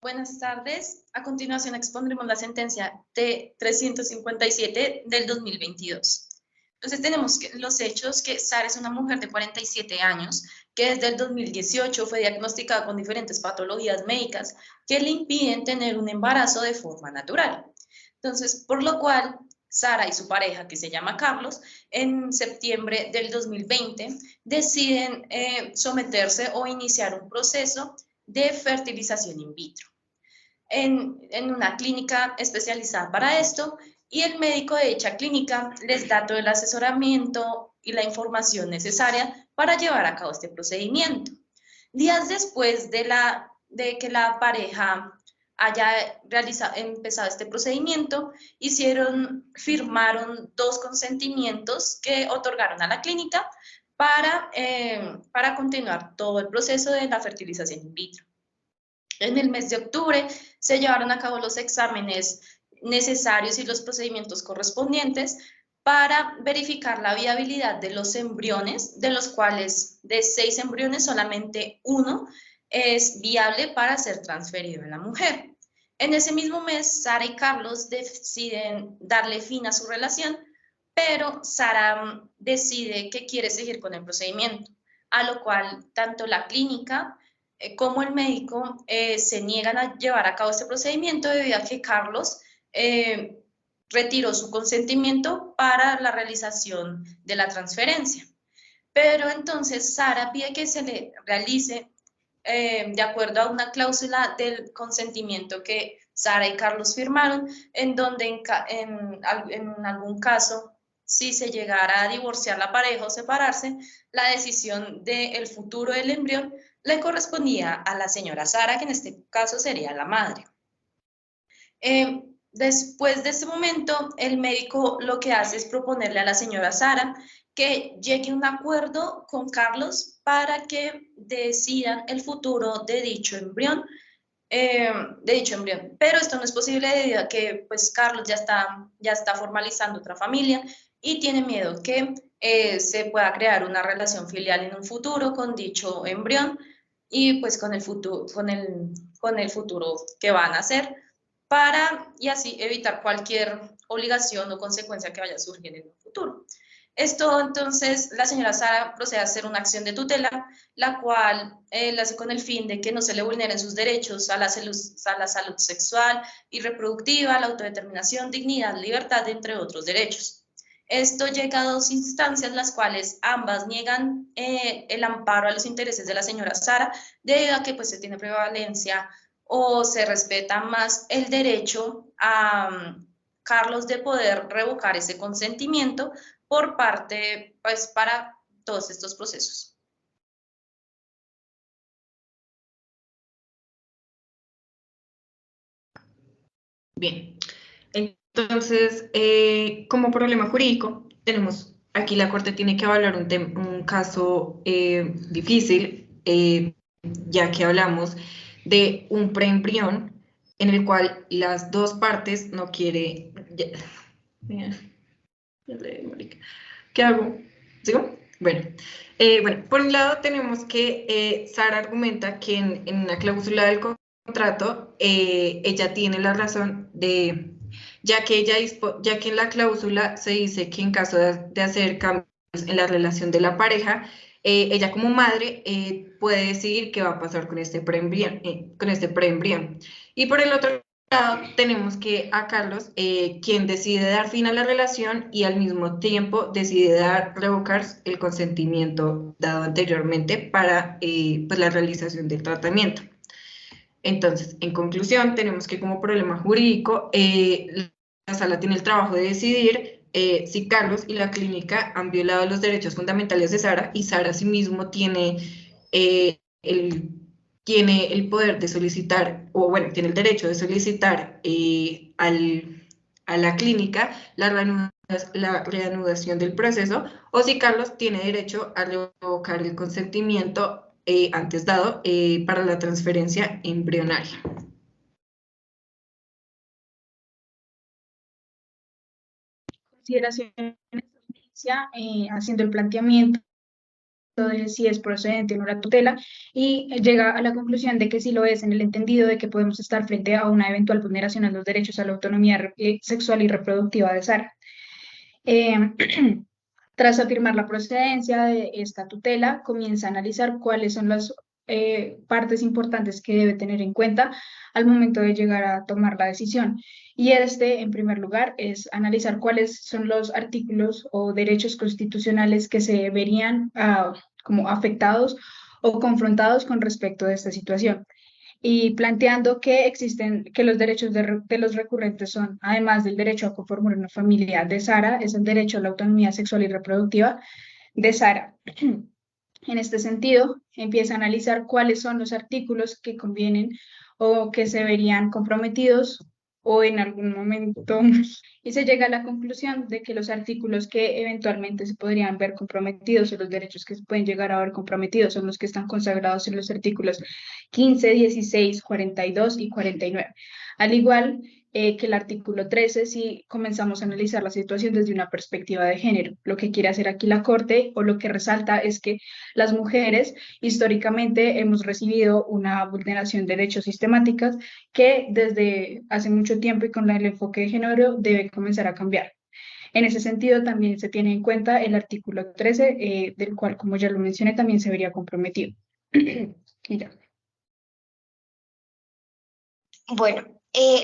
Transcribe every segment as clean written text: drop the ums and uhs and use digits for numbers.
Buenas tardes. A continuación expondremos la sentencia T-357 del 2022. Entonces tenemos los hechos que Sara es una mujer de 47 años que desde el 2018 fue diagnosticada con diferentes patologías médicas que le impiden tener un embarazo de forma natural. Entonces, por lo cual, Sara y su pareja, que se llama Carlos, en septiembre del 2020 deciden someterse o iniciar un proceso de fertilización in vitro en una clínica especializada para esto, y el médico de dicha clínica les da todo el asesoramiento y la información necesaria para llevar a cabo este procedimiento. Días después de que la pareja haya empezado este procedimiento, firmaron 2 consentimientos que otorgaron a la clínica para continuar todo el proceso de la fertilización in vitro. En el mes de octubre se llevaron a cabo los exámenes necesarios y los procedimientos correspondientes para verificar la viabilidad de los embriones, de los cuales de 6 embriones solamente 1 es viable para ser transferido a la mujer. En ese mismo mes, Sara y Carlos deciden darle fin a su relación, pero Sara decide que quiere seguir con el procedimiento, a lo cual tanto la clínica como el médico se niegan a llevar a cabo este procedimiento debido a que Carlos retiró su consentimiento para la realización de la transferencia. Pero entonces Sara pide que se le realice de acuerdo a una cláusula del consentimiento que Sara y Carlos firmaron, en donde en algún caso, si se llegara a divorciar la pareja o separarse, la decisión del futuro del embrión le correspondía a la señora Sara, que en este caso sería la madre. Después de este momento, el médico lo que hace es proponerle a la señora Sara que llegue a un acuerdo con Carlos para que decidan el futuro de dicho embrión. Pero esto no es posible debido a que pues, Carlos ya está formalizando otra familia y tiene miedo que se pueda crear una relación filial en un futuro con dicho embrión y pues con el futuro que van a hacer y así evitar cualquier obligación o consecuencia que vaya a surgir en un futuro. Esto, entonces, la señora Sara procede a hacer una acción de tutela, la cual la hace con el fin de que no se le vulneren sus derechos a la salud sexual y reproductiva, la autodeterminación, dignidad, libertad, entre otros derechos. Esto llega a 2 instancias, las cuales ambas niegan el amparo a los intereses de la señora Sara, debido a que pues, se tiene prevalencia o se respeta más el derecho a Carlos de poder revocar ese consentimiento por parte, pues, para todos estos procesos. Bien, entonces, como problema jurídico, tenemos aquí la Corte tiene que evaluar un caso difícil, ya que hablamos de un preembrión en el cual las 2 partes no quiere... ¿Qué hago? ¿Sigo? Bueno, por un lado tenemos que Sara argumenta que en una cláusula del contrato ella tiene la razón de, ya que en la cláusula se dice que en caso de hacer cambios en la relación de la pareja, ella como madre puede decidir qué va a pasar con este preembrión. Y por el otro lado, tenemos que a Carlos, quien decide dar fin a la relación y al mismo tiempo decide revocar el consentimiento dado anteriormente para pues la realización del tratamiento. Entonces, en conclusión, tenemos que como problema jurídico, la sala tiene el trabajo de decidir si Carlos y la clínica han violado los derechos fundamentales de Sara y Sara asimismo tiene el poder de solicitar, o bueno, tiene el derecho de solicitar a la clínica la reanudación del proceso, o si Carlos tiene derecho a revocar el consentimiento antes dado para la transferencia embrionaria. Consideraciones, haciendo el planteamiento de si es procedente o no la tutela, y llega a la conclusión de que sí lo es, en el entendido de que podemos estar frente a una eventual vulneración a los derechos a la autonomía sexual y reproductiva de Sara. Tras afirmar la procedencia de esta tutela, comienza a analizar cuáles son las partes importantes que debe tener en cuenta al momento de llegar a tomar la decisión. Y en primer lugar, es analizar cuáles son los artículos o derechos constitucionales que se verían como afectados o confrontados con respecto a esta situación, y planteando que que los derechos de los recurrentes son, además del derecho a conformar una familia de Sara, es el derecho a la autonomía sexual y reproductiva de Sara. En este sentido, empieza a analizar cuáles son los artículos que convienen o que se verían comprometidos o en algún momento, y se llega a la conclusión de que los artículos que eventualmente se podrían ver comprometidos o los derechos que se pueden llegar a ver comprometidos son los que están consagrados en los artículos 15, 16, 42 y 49. Al igual que el artículo 13, si comenzamos a analizar la situación desde una perspectiva de género. Lo que quiere hacer aquí la Corte, o lo que resalta, es que las mujeres históricamente hemos recibido una vulneración de derechos sistemáticas que desde hace mucho tiempo y con el enfoque de género debe comenzar a cambiar. En ese sentido, también se tiene en cuenta el artículo 13, del cual, como ya lo mencioné, también se vería comprometido. Y ya. Bueno,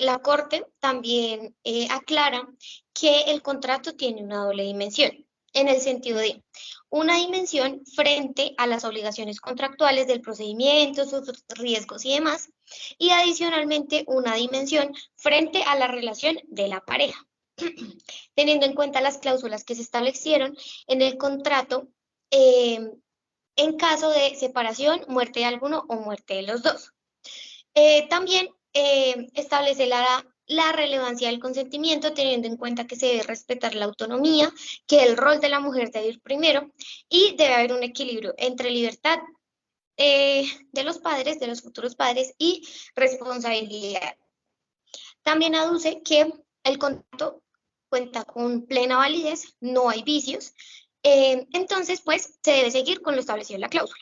la Corte también aclara que el contrato tiene una doble dimensión, en el sentido de una dimensión frente a las obligaciones contractuales del procedimiento, sus riesgos y demás, y adicionalmente una dimensión frente a la relación de la pareja, teniendo en cuenta las cláusulas que se establecieron en el contrato en caso de separación, muerte de alguno o muerte de los dos. También establece la relevancia del consentimiento, teniendo en cuenta que se debe respetar la autonomía, que el rol de la mujer debe ir primero y debe haber un equilibrio entre libertad de los padres, de los futuros padres, y responsabilidad. También aduce que el contrato cuenta con plena validez, no hay vicios, entonces pues se debe seguir con lo establecido en la cláusula.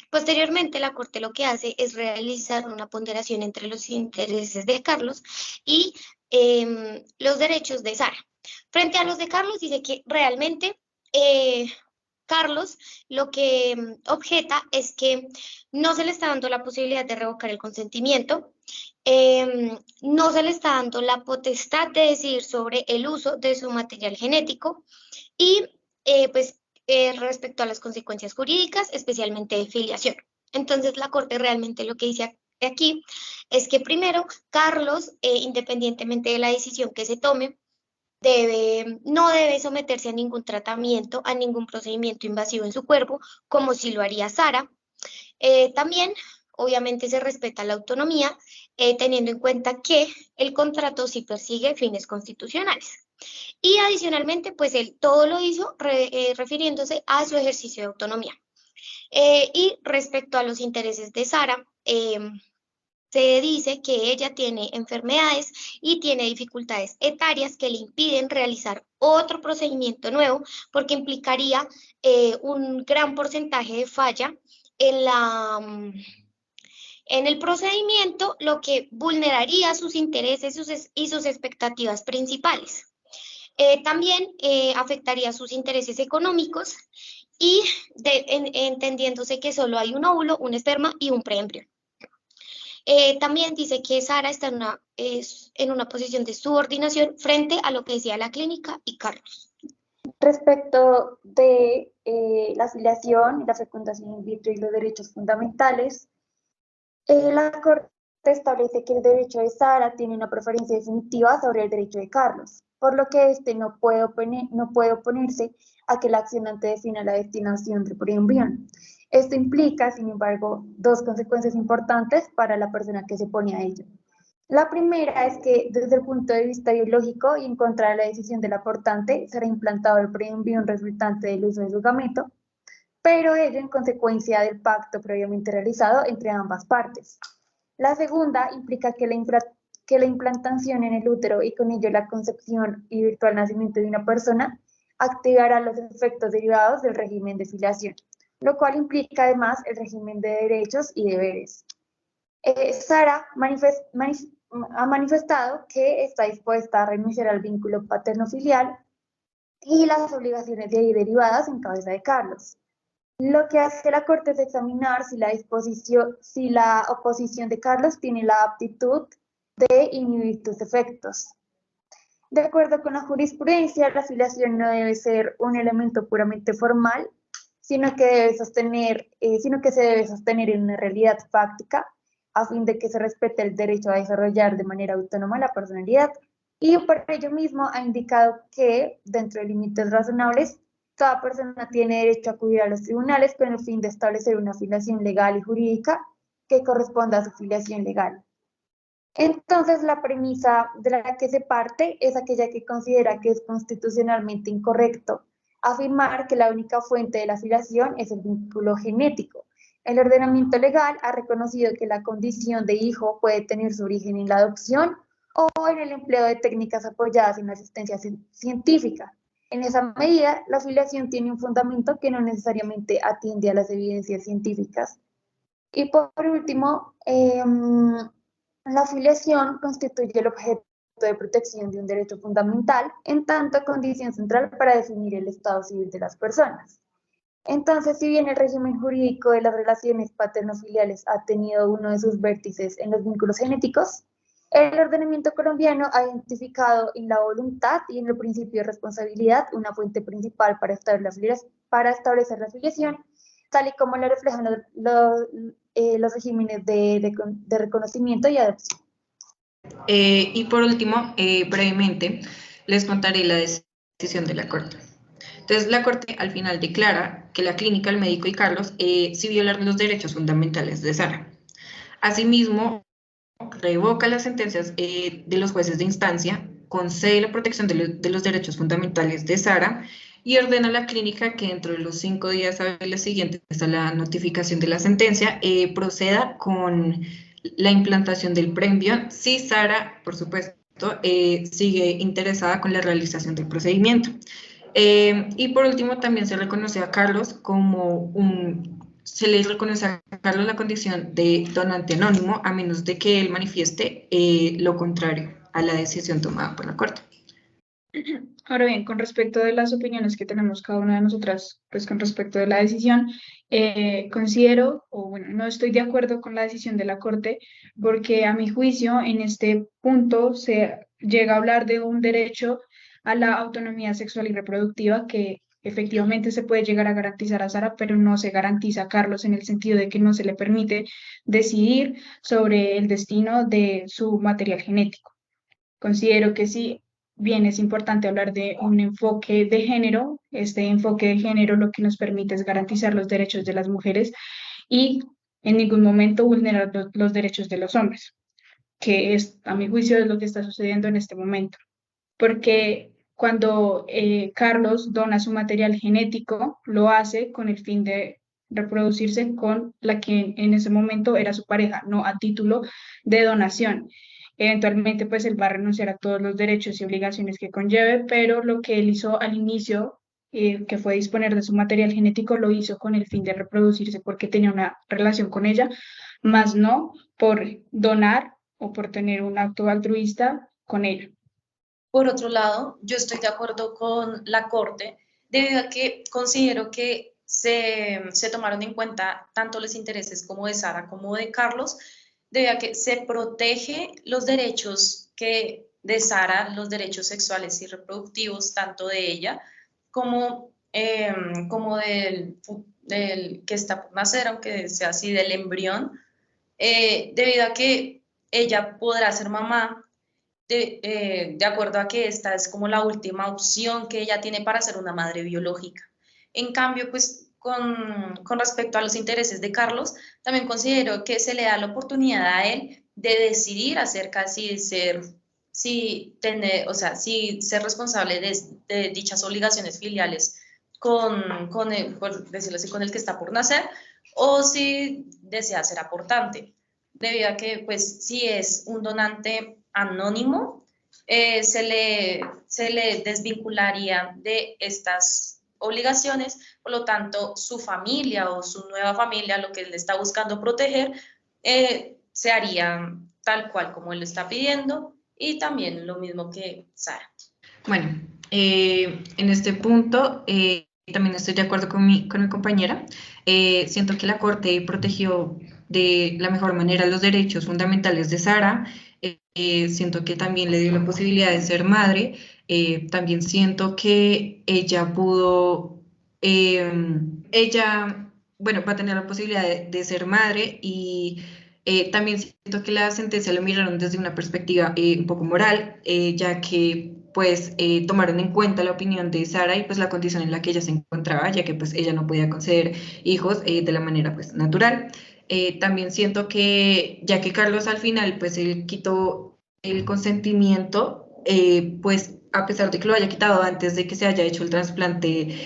Posteriormente, la Corte lo que hace es realizar una ponderación entre los intereses de Carlos y los derechos de Sara. Frente a los de Carlos, dice que realmente Carlos lo que objeta es que no se le está dando la posibilidad de revocar el consentimiento, no se le está dando la potestad de decidir sobre el uso de su material genético y pues respecto a las consecuencias jurídicas, especialmente de filiación. Entonces, la Corte realmente lo que dice aquí es que primero, Carlos, independientemente de la decisión que se tome, no debe someterse a ningún tratamiento, a ningún procedimiento invasivo en su cuerpo, como si lo haría Sara. También, obviamente, se respeta la autonomía, teniendo en cuenta que el contrato sí persigue fines constitucionales. Y adicionalmente, pues él todo lo hizo refiriéndose a su ejercicio de autonomía. Y respecto a los intereses de Sara, se dice que ella tiene enfermedades y tiene dificultades etarias que le impiden realizar otro procedimiento nuevo, porque implicaría un gran porcentaje de falla en el procedimiento, lo que vulneraría sus intereses y sus expectativas principales. También afectaría sus intereses económicos y entendiéndose que solo hay un óvulo, un esperma y un preembrión. También dice que Sara está en una posición de subordinación frente a lo que decía la clínica y Carlos. Respecto de la filiación y la fecundación in vitro y los derechos fundamentales, la Corte establece que el derecho de Sara tiene una preferencia definitiva sobre el derecho de Carlos, por lo que éste no puede oponerse a que el accionante defina la destinación del preembrión. Esto implica, sin embargo, dos consecuencias importantes para la persona que se opone a ello. La primera es que, desde el punto de vista biológico y en contra de la decisión del aportante, será implantado el preembrión resultante del uso de su gameto, pero ello en consecuencia del pacto previamente realizado entre ambas partes. La segunda implica que la implantación en el útero y con ello la concepción y virtual nacimiento de una persona activará los efectos derivados del régimen de filiación, lo cual implica además el régimen de derechos y deberes. Sara ha manifestado que está dispuesta a renunciar al vínculo paterno-filial y las obligaciones de ahí derivadas en cabeza de Carlos. Lo que hace la Corte es examinar si la oposición de Carlos tiene la aptitud de inhibir sus efectos. De acuerdo con la jurisprudencia, la filiación no debe ser un elemento puramente formal, sino que se debe sostener en una realidad fáctica, a fin de que se respete el derecho a desarrollar de manera autónoma la personalidad, y por ello mismo ha indicado que, dentro de límites razonables, toda persona tiene derecho a acudir a los tribunales con el fin de establecer una filiación legal y jurídica que corresponda a su filiación legal. Entonces, la premisa de la que se parte es aquella que considera que es constitucionalmente incorrecto afirmar que la única fuente de la filiación es el vínculo genético. El ordenamiento legal ha reconocido que la condición de hijo puede tener su origen en la adopción o en el empleo de técnicas apoyadas en la asistencia científica. En esa medida, la filiación tiene un fundamento que no necesariamente atiende a las evidencias científicas. Y por último, la filiación constituye el objeto de protección de un derecho fundamental, en tanto condición central para definir el estado civil de las personas. Entonces, si bien el régimen jurídico de las relaciones paterno-filiales ha tenido uno de sus vértices en los vínculos genéticos, el ordenamiento colombiano ha identificado en la voluntad y en el principio de responsabilidad una fuente principal para establecer la filiación, tal y como lo reflejan los regímenes de reconocimiento y adopción. Y por último, brevemente, les contaré la decisión de la Corte. Entonces, la Corte al final declara que la clínica, el médico y Carlos sí violaron los derechos fundamentales de Sara. Asimismo, revoca las sentencias de los jueces de instancia, concede la protección de los derechos fundamentales de Sara y ordena a la clínica que dentro de los 5 días hábiles siguientes a la notificación de la sentencia proceda con la implantación del preembrión si Sara, por supuesto, sigue interesada con la realización del procedimiento. Y por último, también se reconoce a Carlos se le reconoce a Carlos la condición de donante anónimo, a menos de que él manifieste lo contrario a la decisión tomada por la Corte. Ahora bien, con respecto de las opiniones que tenemos cada una de nosotras, pues con respecto de la decisión, considero, o bueno, no estoy de acuerdo con la decisión de la Corte, porque a mi juicio en este punto se llega a hablar de un derecho a la autonomía sexual y reproductiva que efectivamente se puede llegar a garantizar a Sara, pero no se garantiza a Carlos en el sentido de que no se le permite decidir sobre el destino de su material genético. Considero que sí. Bien, es importante hablar de un enfoque de género. Este enfoque de género lo que nos permite es garantizar los derechos de las mujeres y en ningún momento vulnerar los derechos de los hombres, que es, a mi juicio, es lo que está sucediendo en este momento. Porque cuando Carlos dona su material genético, lo hace con el fin de reproducirse con la que en ese momento era su pareja, no a título de donación. Eventualmente, pues él va a renunciar a todos los derechos y obligaciones que conlleve, pero lo que él hizo al inicio, que fue disponer de su material genético, lo hizo con el fin de reproducirse porque tenía una relación con ella, más no por donar o por tener un acto altruista con ella. Por otro lado, yo estoy de acuerdo con la Corte, debido a que considero que se tomaron en cuenta tanto los intereses como de Sara como de Carlos, debido a que se protege los derechos de Sara, los derechos sexuales y reproductivos, tanto de ella como del que está por nacer, aunque sea así, del embrión, debido a que ella podrá ser mamá de acuerdo a que esta es como la última opción que ella tiene para ser una madre biológica. En cambio, pues con respecto a los intereses de Carlos, también considero que se le da la oportunidad a él de decidir acerca si ser responsable de dichas obligaciones filiales por decirlo así, con el que está por nacer, o si desea ser aportante, debido a que pues si es un donante anónimo, se le desvincularía de estas obligaciones, por lo tanto, su familia o su nueva familia, lo que él está buscando proteger, se haría tal cual como él lo está pidiendo, y también lo mismo que Sara. Bueno, en este punto también estoy de acuerdo con mi compañera. Siento que la Corte protegió de la mejor manera los derechos fundamentales de Sara. Siento que también le dio la posibilidad de ser madre. También siento que ella pudo, bueno, va a tener la posibilidad de ser madre, y también siento que la sentencia lo miraron desde una perspectiva un poco moral, ya que pues tomaron en cuenta la opinión de Sara y pues la condición en la que ella se encontraba, ya que pues ella no podía conceder hijos de la manera pues natural. También siento que ya que Carlos al final pues él quitó el consentimiento, pues a pesar de que lo haya quitado antes de que se haya hecho el trasplante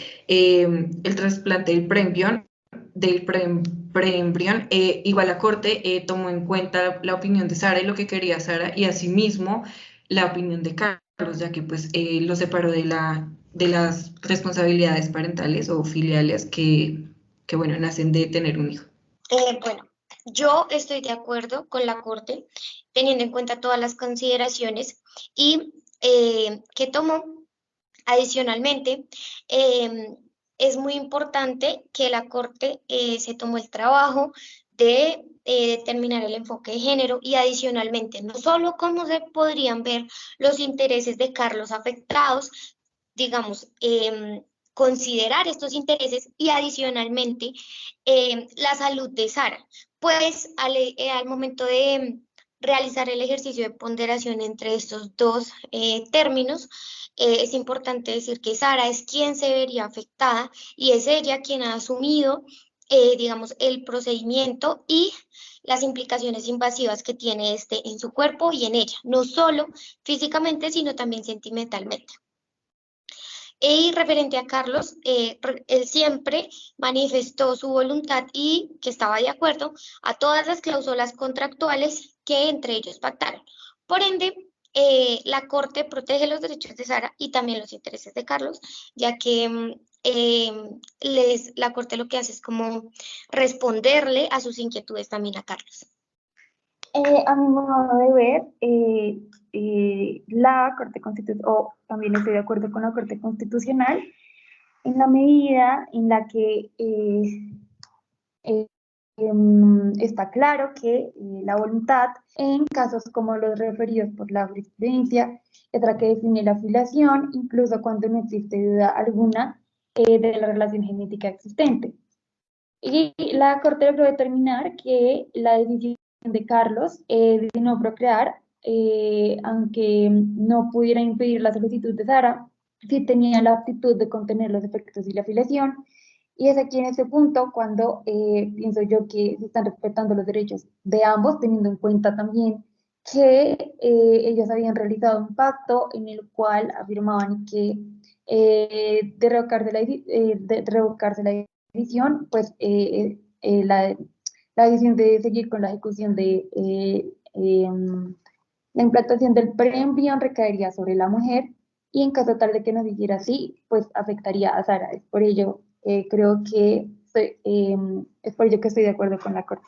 del preembrión, igual la Corte tomó en cuenta la opinión de Sara y lo que quería Sara, y asimismo la opinión de Carlos, ya que pues lo separó de las responsabilidades parentales o filiales que bueno, nacen de tener un hijo. Bueno, yo estoy de acuerdo con la Corte, teniendo en cuenta todas las consideraciones y que tomó. Adicionalmente, es muy importante que la Corte se tomó el trabajo de determinar el enfoque de género, y adicionalmente, no solo cómo se podrían ver los intereses de Carlos afectados, digamos, considerar estos intereses, y adicionalmente la salud de Sara, pues al momento de realizar el ejercicio de ponderación entre estos dos términos, es importante decir que Sara es quien se vería afectada, y es ella quien ha asumido, digamos, el procedimiento y las implicaciones invasivas que tiene este en su cuerpo y en ella, no solo físicamente, sino también sentimentalmente. Y referente a Carlos, él siempre manifestó su voluntad y que estaba de acuerdo a todas las cláusulas contractuales que entre ellos pactaron. Por ende, la Corte protege los derechos de Sara y también los intereses de Carlos, ya que la Corte lo que hace es como responderle a sus inquietudes también a Carlos. A mi modo de ver, la Corte Constitucional, o también estoy de acuerdo con la Corte Constitucional, en la medida en la que está claro que la voluntad, en casos como los referidos por la jurisprudencia, es la que define la filiación, incluso cuando no existe duda alguna de la relación genética existente. Y la Corte logró determinar que la decisión de Carlos de no procrear, aunque no pudiera impedir la solicitud de Sara, sí tenía la aptitud de contener los efectos y la filiación. Y es aquí en ese punto cuando pienso yo que se están respetando los derechos de ambos, teniendo en cuenta también que ellos habían realizado un pacto en el cual afirmaban que de revocarse la decisión, pues la decisión de seguir con la ejecución de la implantación del preembrión recaería sobre la mujer, y en caso tal de que no se hiciera así, pues afectaría a Sara. Es por ello creo que es por ello que estoy de acuerdo con la Corte.